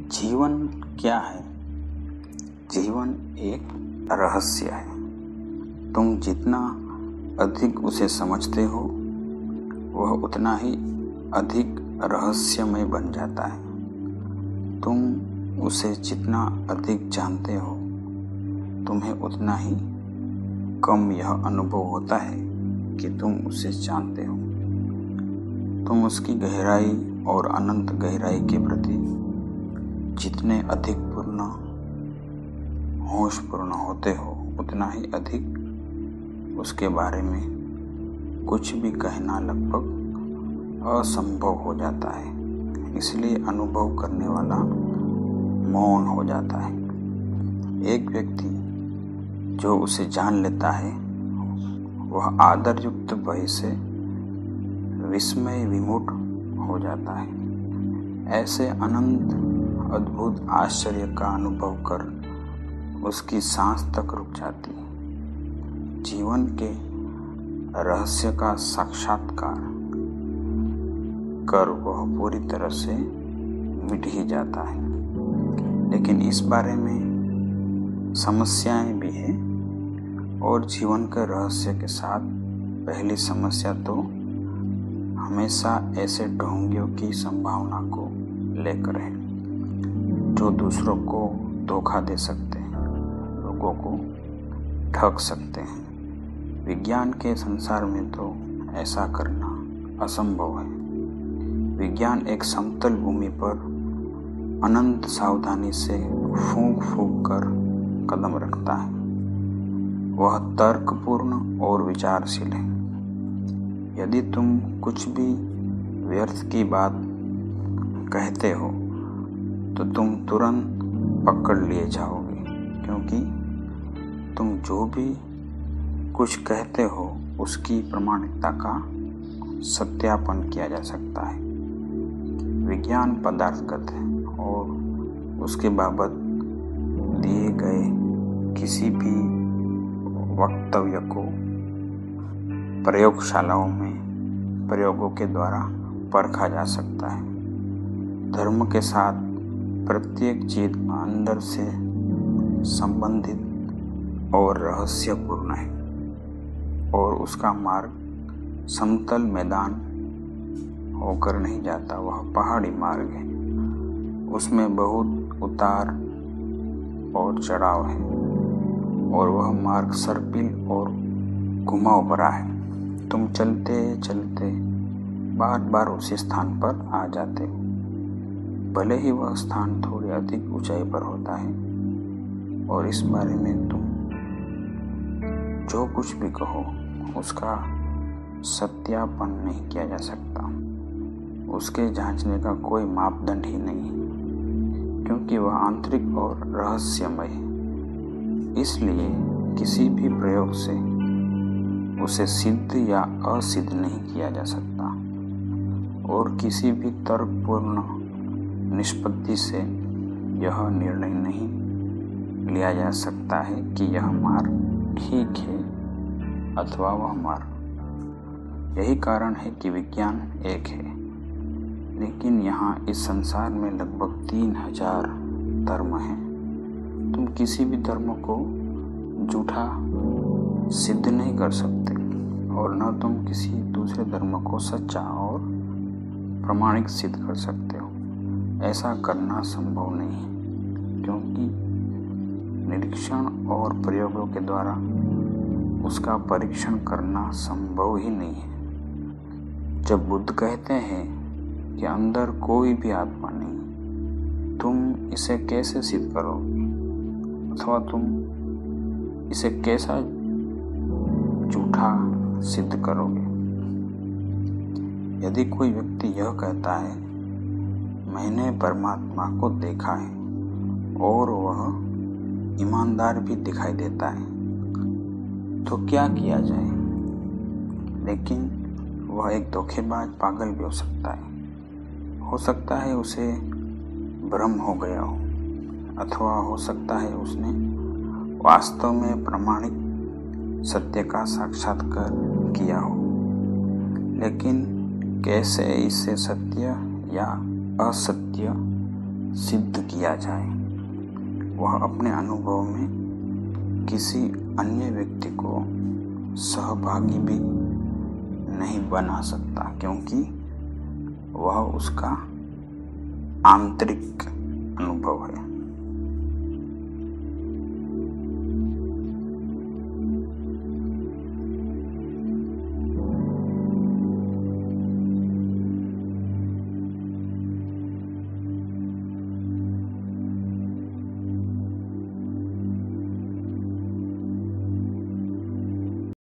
जीवन क्या है? जीवन एक रहस्य है। तुम जितना अधिक उसे समझते हो वह उतना ही अधिक रहस्यमय बन जाता है। तुम उसे जितना अधिक जानते हो तुम्हें उतना ही कम यह अनुभव होता है कि तुम उसे जानते हो। तुम उसकी गहराई और अनंत गहराई के प्रति जितने अधिक होशपूर्ण होते हो उतना ही अधिक उसके बारे में कुछ भी कहना लगभग असंभव हो जाता है। इसलिए अनुभव करने वाला मौन हो जाता है। एक व्यक्ति जो उसे जान लेता है वह आदर युक्त भय से विस्मय विमूढ़ हो जाता है। ऐसे अनंत अद्भुत आश्चर्य का अनुभव कर उसकी सांस तक रुक जाती है। जीवन के रहस्य का साक्षात्कार कर वह पूरी तरह से मिट ही जाता है। लेकिन इस बारे में समस्याएं भी हैं और जीवन के रहस्य के साथ पहली समस्या तो हमेशा ऐसे ढोंगियों की संभावना को लेकर है जो दूसरों को धोखा दे सकते हैं, लोगों को ठग सकते हैं। विज्ञान के संसार में तो ऐसा करना असंभव है। विज्ञान एक समतल भूमि पर अनंत सावधानी से फूंक कर कदम रखता है। वह तर्कपूर्ण और विचारशील है। यदि तुम कुछ भी व्यर्थ की बात कहते हो तो तुम तुरंत पकड़ लिए जाओगे, क्योंकि तुम जो भी कुछ कहते हो उसकी प्रामाणिकता का सत्यापन किया जा सकता है। विज्ञान पदार्थगत है और उसके बाबत दिए गए किसी भी वक्तव्य को प्रयोगशालाओं में प्रयोगों के द्वारा परखा जा सकता है। धर्म के साथ प्रत्येक चीज अंदर से संबंधित और रहस्यपूर्ण है और उसका मार्ग समतल मैदान होकर नहीं जाता, वह पहाड़ी मार्ग है। उसमें बहुत उतार और चढ़ाव है और वह मार्ग सर्पिल और घुमाव भरा है। तुम चलते चलते बार बार उसी स्थान पर आ जाते हो, भले ही वह स्थान थोड़ी अधिक ऊंचाई पर होता है और इस बारे में तुम जो कुछ भी कहो उसका सत्यापन नहीं किया जा सकता। उसके जांचने का कोई मापदंड ही नहीं है, क्योंकि वह आंतरिक और रहस्यमय है। इसलिए किसी भी प्रयोग से उसे सिद्ध या असिद्ध नहीं किया जा सकता और किसी भी तर्कपूर्ण निष्पत्ति से यह निर्णय नहीं लिया जा सकता है कि यह मार्ग ठीक है अथवा वह मार्ग। यही कारण है कि विज्ञान एक है, लेकिन यहाँ इस संसार में लगभग 3000 धर्म हैं। तुम किसी भी धर्म को झूठा सिद्ध नहीं कर सकते और न तुम किसी दूसरे धर्म को सच्चा और प्रामाणिक सिद्ध कर सकते हो। ऐसा करना संभव नहीं है, क्योंकि निरीक्षण और प्रयोगों के द्वारा उसका परीक्षण करना संभव ही नहीं है। जब बुद्ध कहते हैं कि अंदर कोई भी आत्मा नहीं, तुम इसे कैसे सिद्ध करोगे अथवा तुम इसे कैसा झूठा सिद्ध करोगे? यदि कोई व्यक्ति यह कहता है मैंने परमात्मा को देखा है और वह ईमानदार भी दिखाई देता है, तो क्या किया जाए? लेकिन वह एक धोखेबाज पागल भी हो सकता है उसे भ्रम हो गया हो, अथवा हो सकता है उसने वास्तव में प्रामाणिक सत्य का साक्षात्कार किया हो। लेकिन कैसे इसे सत्य या असत्य सिद्ध किया जाए, वह अपने अनुभव में किसी अन्य व्यक्ति को सहभागी भी नहीं बना सकता, क्योंकि वह उसका आंतरिक अनुभव है।